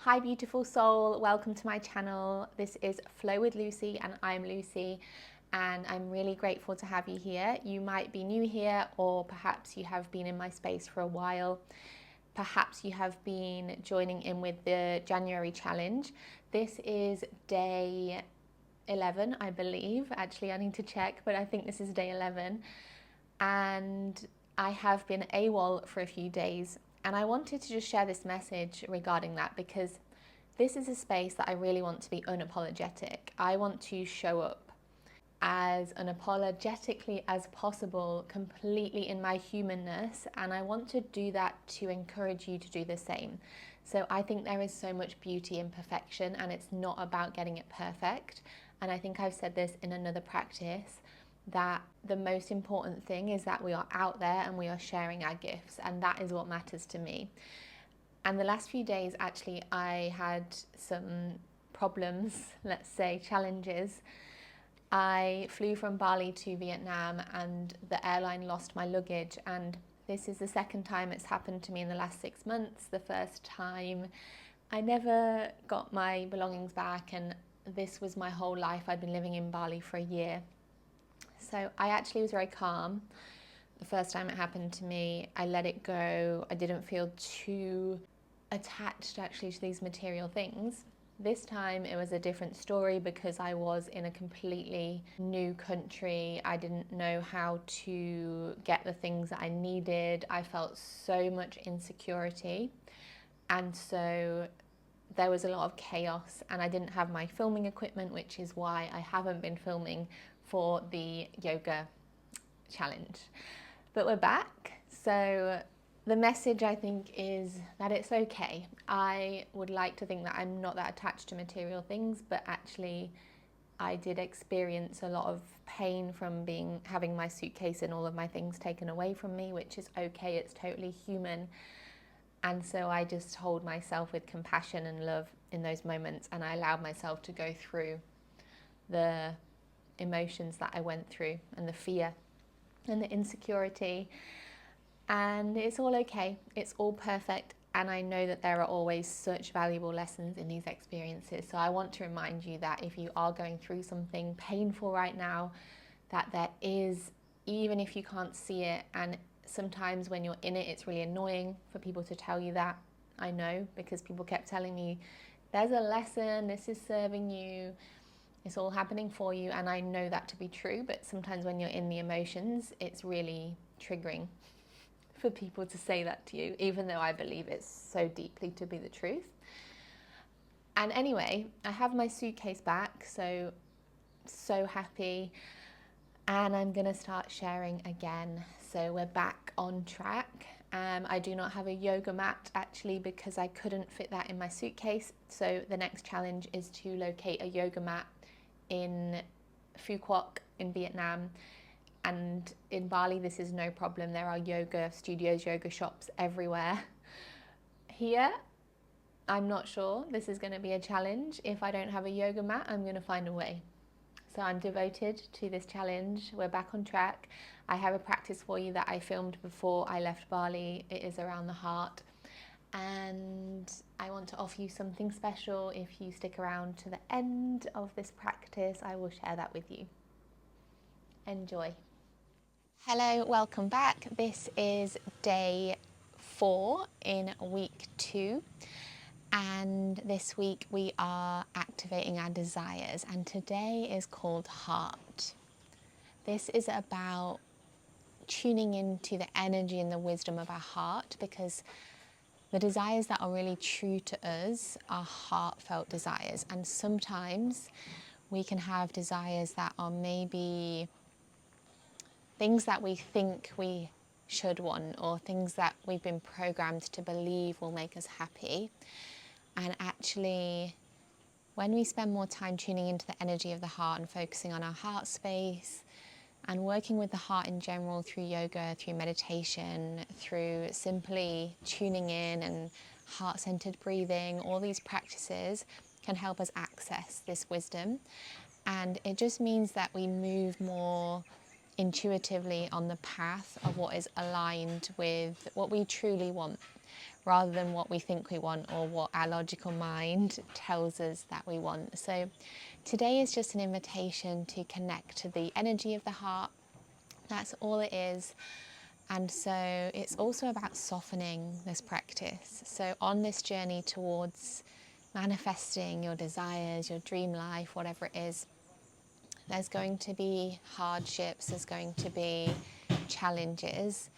Hi beautiful soul, welcome to my channel. This is Flow with Lucy and I'm Lucy and I'm really grateful to have you here. You might be new here or perhaps you have been in my space for a while. Perhaps you have been joining in with the January challenge. This is day 11, I believe. Actually, I need to check, but I think this is day 11. And I have been AWOL for a few days. And I wanted to just share this message regarding that because this is a space that I really want to be unapologetic. I want to show up as unapologetically as possible, completely in my humanness, and I want to do that to encourage you to do the same. So I think there is so much beauty in perfection, and it's not about getting it perfect. And I think I've said this in another practice, that the most important thing is that we are out there and we are sharing our gifts, and that is what matters to me. And the last few days, actually, I had some problems, let's say challenges. I flew from Bali to Vietnam and the airline lost my luggage, and this is the second time it's happened to me in the last 6 months. The first time I never got my belongings back, and this was my whole life. I'd been living in Bali for a year. So I actually was very calm. The first time it happened to me, I let it go. I didn't feel too attached actually to these material things. This time it was a different story because I was in a completely new country. I didn't know how to get the things that I needed. I felt so much insecurity, and so there was a lot of chaos, and I didn't have my filming equipment, which is why I haven't been filming for the yoga challenge. But we're back. So the message, I think, is that it's okay. I would like to think that I'm not that attached to material things, but actually I did experience a lot of pain from having my suitcase and all of my things taken away from me, which is okay. It's totally human. And so I just hold myself with compassion and love in those moments, and I allowed myself to go through the emotions that I went through, and the fear and the insecurity. And it's all okay, it's all perfect, and I know that there are always such valuable lessons in these experiences. So I want to remind you that if you are going through something painful right now, that there is, even if you can't see it, and sometimes when you're in it, it's really annoying for people to tell you that. I know, because people kept telling me, there's a lesson, this is serving you, it's all happening for you, and I know that to be true, but sometimes when you're in the emotions, it's really triggering for people to say that to you, even though I believe it's so deeply to be the truth. And anyway, I have my suitcase back, so happy, and I'm gonna start sharing again. So we're back on track. I do not have a yoga mat actually because I couldn't fit that in my suitcase. So the next challenge is to locate a yoga mat in Phu Quoc in Vietnam. And in Bali, this is no problem. There are yoga studios, yoga shops everywhere. Here, I'm not sure. This is going to be a challenge. If I don't have a yoga mat, I'm going to find a way. So I'm devoted to this challenge. We're back on track. I have a practice for you that I filmed before I left Bali. It is around the heart. And I want to offer you something special. If you stick around to the end of this practice, I will share that with you. Enjoy. Hello, welcome back. This is day 4 in week 2, and this week we are activating our desires, and today is called Heart. This is about tuning into the energy and the wisdom of our heart, because the desires that are really true to us are heartfelt desires, and sometimes we can have desires that are maybe things that we think we should want, or things that we've been programmed to believe will make us happy. And actually, when we spend more time tuning into the energy of the heart and focusing on our heart space and working with the heart in general through yoga, through meditation, through simply tuning in and heart-centered breathing, all these practices can help us access this wisdom. And it just means that we move more intuitively on the path of what is aligned with what we truly want. rather than what we think we want or what our logical mind tells us that we want. So today is just an invitation to connect to the energy of the heart. That's all it is. And so it's also about softening this practice. So on this journey towards manifesting your desires, your dream life, whatever it is, there's going to be hardships, there's going to be challenges.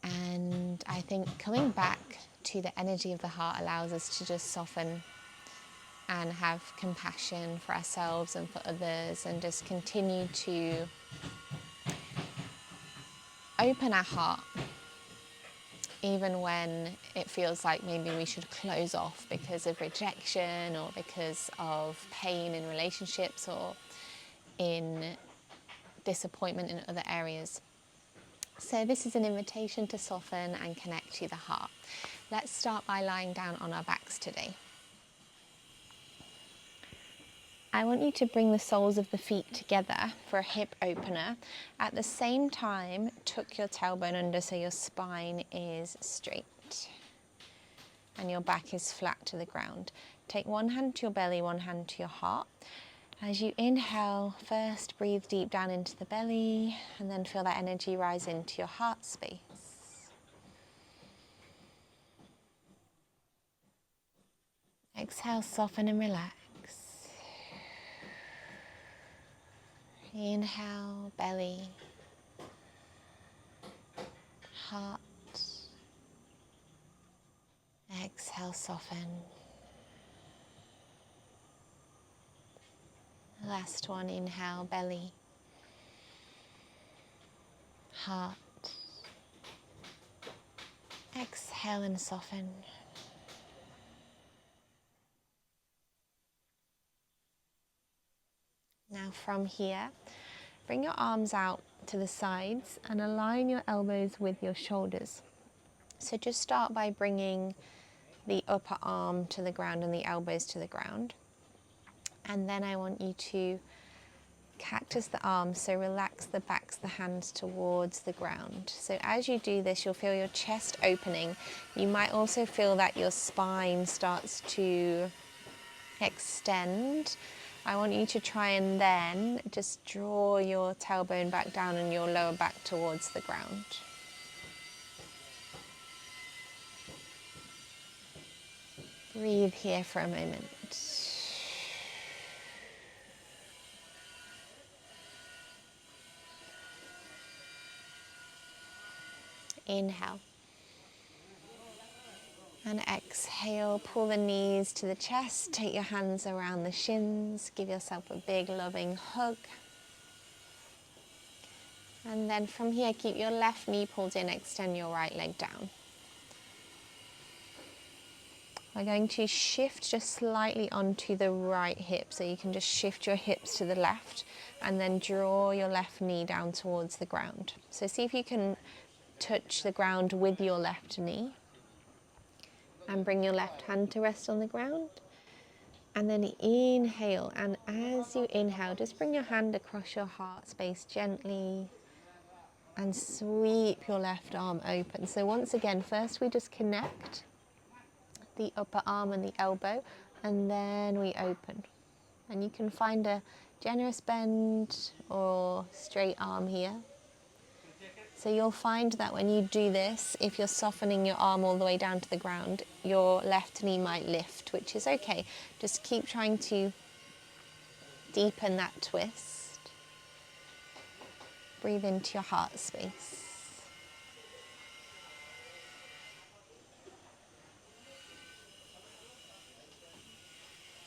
And I think coming back to the energy of the heart allows us to just soften and have compassion for ourselves and for others, and just continue to open our heart even when it feels like maybe we should close off because of rejection or because of pain in relationships or in disappointment in other areas. So this is an invitation to soften and connect to the heart. Let's start by lying down on our backs today. I want you to bring the soles of the feet together for a hip opener. At the same time, tuck your tailbone under so your spine is straight and your back is flat to the ground. Take one hand to your belly, one hand to your heart. As you inhale, first breathe deep down into the belly and then feel that energy rise into your heart space. Exhale, soften and relax. Inhale, belly, heart. Exhale, soften. Last one, inhale, belly, heart. Exhale and soften. Now from here, bring your arms out to the sides and align your elbows with your shoulders. So just start by bringing the upper arm to the ground and the elbows to the ground. And then I want you to cactus the arms, so relax the backs of the hands towards the ground. So as you do this, you'll feel your chest opening. You might also feel that your spine starts to extend. I want you to try and then just draw your tailbone back down and your lower back towards the ground. Breathe here for a moment. Inhale. And exhale, pull the knees to the chest, take your hands around the shins, give yourself a big loving hug. And then from here, keep your left knee pulled in, extend your right leg down. We're going to shift just slightly onto the right hip, so you can just shift your hips to the left and then draw your left knee down towards the ground. So see if you can touch the ground with your left knee. And bring your left hand to rest on the ground. And then inhale. And as you inhale, just bring your hand across your heart space gently and sweep your left arm open. So once again, first we just connect the upper arm and the elbow, and then we open. And you can find a generous bend or straight arm here. So you'll find that when you do this, if you're softening your arm all the way down to the ground, your left knee might lift, which is okay. Just keep trying to deepen that twist. Breathe into your heart space.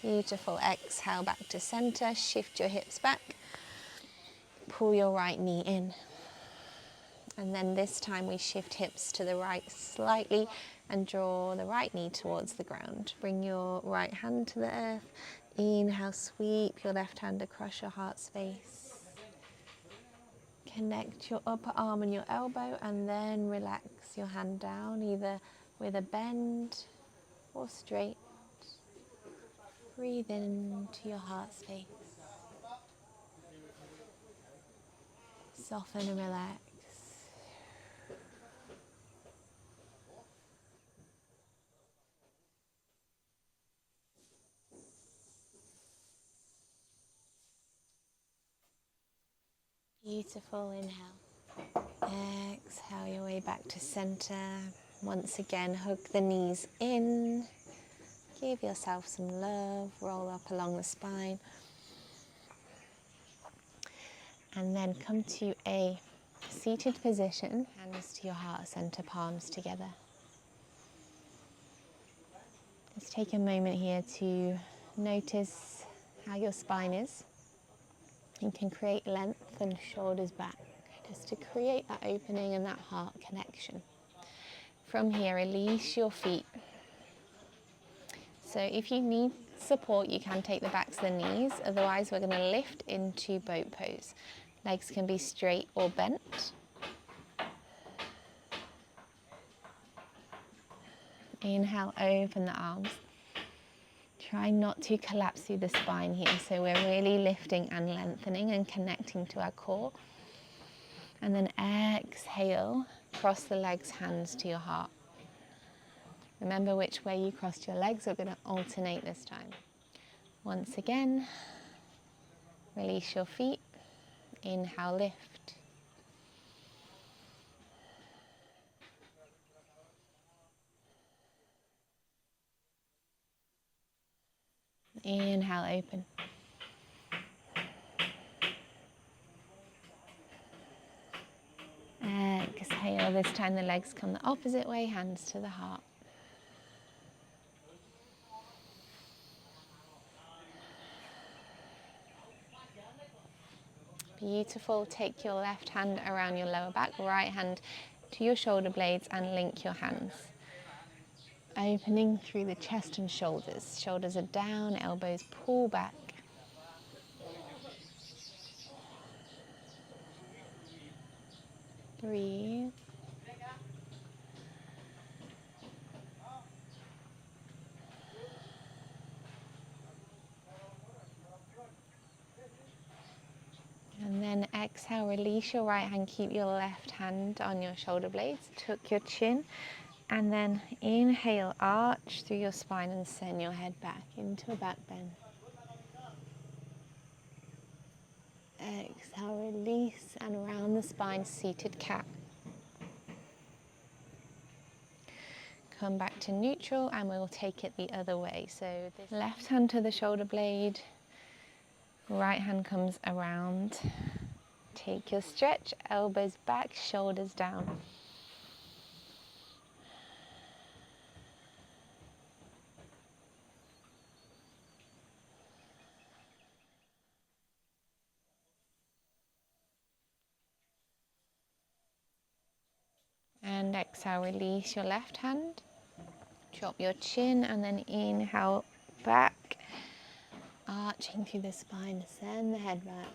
Beautiful. Exhale back to center. Shift your hips back. Pull your right knee in. And then this time we shift hips to the right slightly and draw the right knee towards the ground. Bring your right hand to the earth. Inhale, sweep your left hand across your heart space. Connect your upper arm and your elbow, and then relax your hand down, either with a bend or straight. Breathe into your heart space. Soften and relax. Beautiful. Inhale. Exhale your way back to center. Once again, hug the knees in. Give yourself some love. Roll up along the spine. And then come to a seated position. Hands to your heart center, palms together. Just take a moment here to notice how your spine is. You can create length and shoulders back, just to create that opening and that heart connection. From here, release your feet. So if you need support, you can take the backs of the knees. Otherwise, we're going to lift into boat pose. Legs can be straight or bent. Inhale, open the arms. Try not to collapse through the spine here. So we're really lifting and lengthening and connecting to our core. And then exhale, cross the legs, hands to your heart. Remember which way you crossed your legs. We're going to alternate this time. Once again, release your feet. Inhale, lift. Inhale, open. Exhale, this time the legs come the opposite way, hands to the heart. Beautiful. Take your left hand around your lower back, right hand to your shoulder blades and link your hands. Opening through the chest and shoulders. Shoulders are down, elbows pull back. Breathe. And then exhale, release your right hand, keep your left hand on your shoulder blades, tuck your chin, and then inhale, arch through your spine and send your head back into a back bend. Exhale, release and round the spine, seated cat. Come back to neutral and we'll take it the other way. So this left hand to the shoulder blade, right hand comes around. Take your stretch, elbows back, shoulders down. And exhale, release your left hand. Drop your chin and then inhale back. Arching through the spine, send the head back.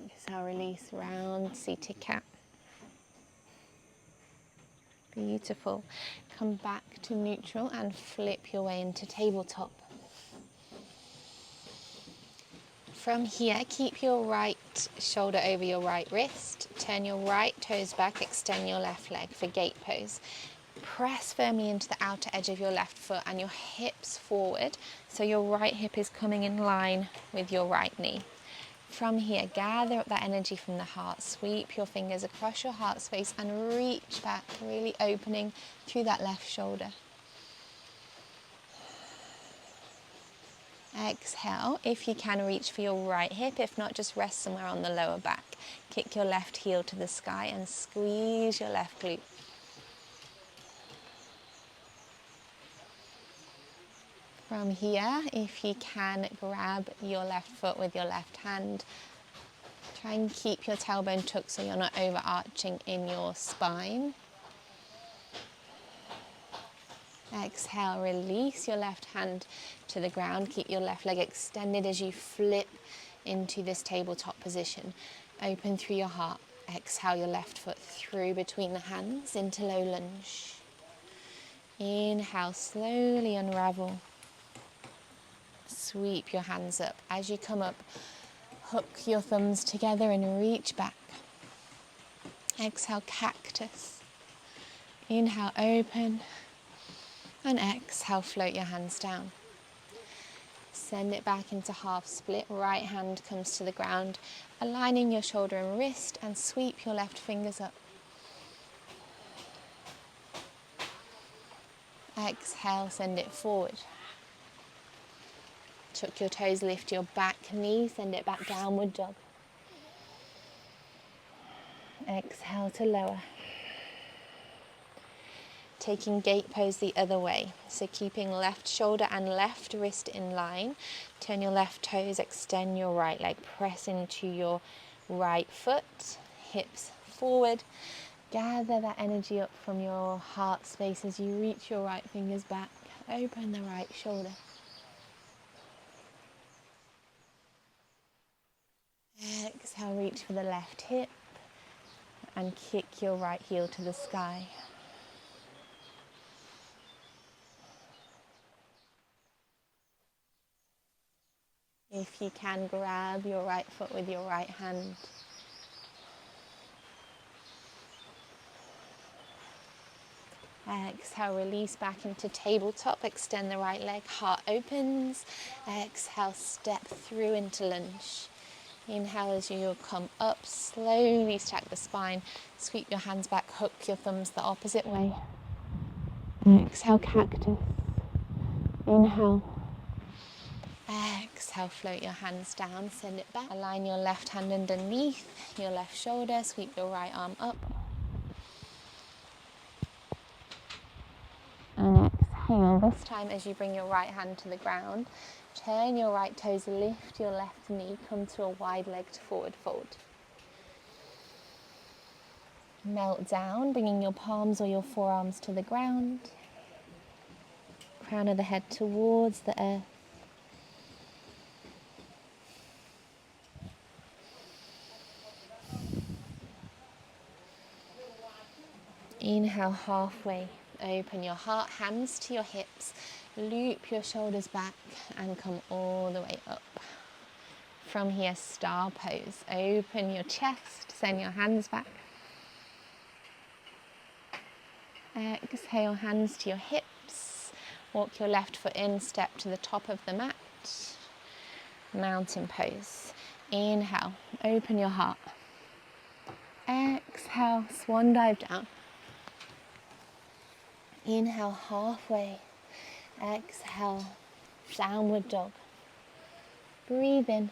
Exhale, release, round, seated cat. Beautiful. Come back to neutral and flip your way into tabletop. From here, keep your right shoulder over your right wrist. Turn your right toes back, extend your left leg for gate pose. Press firmly into the outer edge of your left foot and your hips forward, so your right hip is coming in line with your right knee. From here, gather up that energy from the heart. Sweep your fingers across your heart space and reach back, really opening through that left shoulder. Exhale, if you can, reach for your right hip. If not, just rest somewhere on the lower back. Kick your left heel to the sky and squeeze your left glute. From here, if you can, grab your left foot with your left hand. Try and keep your tailbone tucked so you're not overarching in your spine. Exhale, release your left hand to the ground. Keep your left leg extended as you flip into this tabletop position. Open through your heart. Exhale your left foot through between the hands into low lunge. Inhale, slowly unravel. Sweep your hands up. As you come up, hook your thumbs together and reach back. Exhale, cactus. Inhale, open. And exhale, float your hands down. send it back into half split. Right hand comes to the ground, aligning your shoulder and wrist, and sweep your left fingers up. Exhale, send it forward. Tuck your toes, lift your back knee, send it back, downward dog. Exhale to lower. Taking gate pose the other way. So keeping left shoulder and left wrist in line. Turn your left toes, extend your right leg, press into your right foot, hips forward. Gather that energy up from your heart space as you reach your right fingers back. Open the right shoulder. Exhale, reach for the left hip and kick your right heel to the sky. If you can, grab your right foot with your right hand. Exhale, release back into tabletop. Extend the right leg, heart opens. Exhale, step through into lunge. Inhale as you come up, slowly stack the spine. Sweep your hands back, hook your thumbs the opposite way. Exhale, cactus. Inhale. Exhale, float your hands down, send it back. Align your left hand underneath your left shoulder, sweep your right arm up. And exhale, this time as you bring your right hand to the ground, turn your right toes, lift your left knee, come to a wide-legged forward fold. Melt down, bringing your palms or your forearms to the ground. Crown of the head towards the earth. Inhale, halfway. Open your heart, hands to your hips. Loop your shoulders back and come all the way up. From here, star pose. Open your chest, send your hands back. Exhale, hands to your hips. Walk your left foot in, step to the top of the mat. Mountain pose. Inhale, open your heart. Exhale, swan dive down. Inhale, halfway. Exhale, downward dog. Breathe in.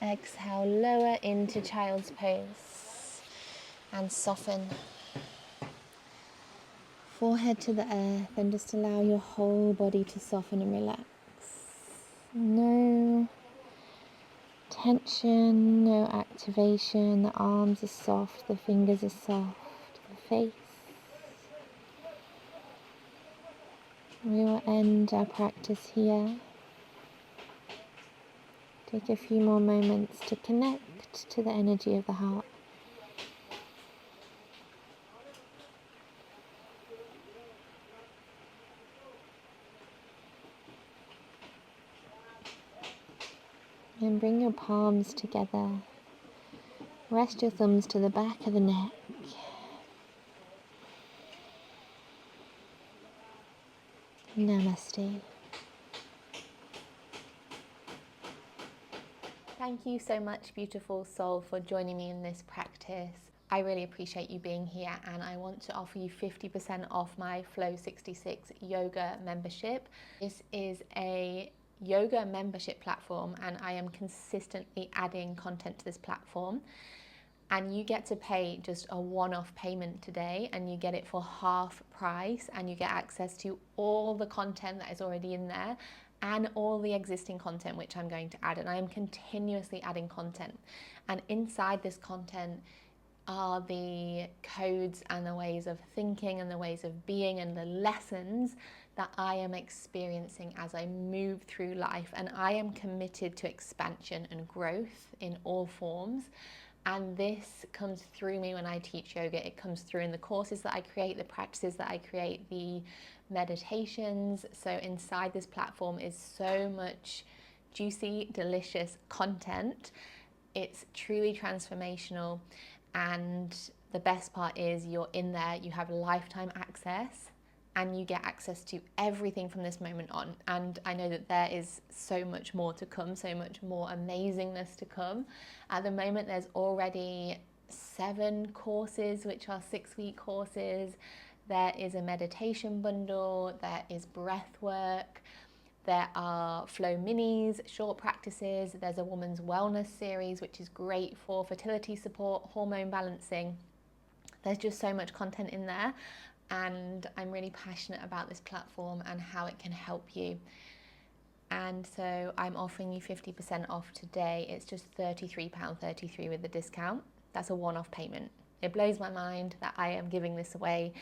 Exhale, lower into child's pose. And soften. Forehead to the earth, and just allow your whole body to soften and relax. No tension, no activation. The arms are soft, the fingers are soft, the face. We will end our practice here. Take a few more moments to connect to the energy of the heart. And bring your palms together. Rest your thumbs to the back of the neck. Namaste. Thank you so much, beautiful soul, for joining me in this practice. I really appreciate you being here, and I want to offer you 50% off my Flow 66 yoga membership. This is a yoga membership platform, and I am consistently adding content to this platform. And you get to pay just a one-off payment today, and you get it for half price, and you get access to all the content that is already in there and all the existing content which I'm going to add. And I am continuously adding content, and inside this content are the codes and the ways of thinking and the ways of being and the lessons that I am experiencing as I move through life. And I am committed to expansion and growth in all forms. And this comes through me when I teach yoga. It comes through in the courses that I create, the practices that I create, the meditations. So inside this platform is so much juicy, delicious content. It's truly transformational. And the best part is you're in there, you have lifetime access, and you get access to everything from this moment on. And I know that there is so much more to come, so much more amazingness to come. At the moment, there's already 7 courses, which are 6-week courses. There is a meditation bundle, there is breath work, there are flow minis, short practices, there's a woman's wellness series, which is great for fertility support, hormone balancing. There's just so much content in there, and I'm really passionate about this platform and how it can help you. And so I'm offering you 50% off today. It's just £33.33 with the discount. That's a one-off payment. It blows my mind that I am giving this away,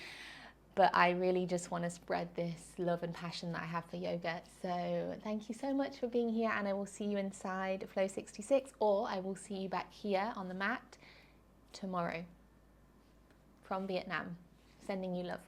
but I really just want to spread this love and passion that I have for yoga. So thank you so much for being here, and I will see you inside Flow 66, or I will see you back here on the mat tomorrow from Vietnam. Sending you love.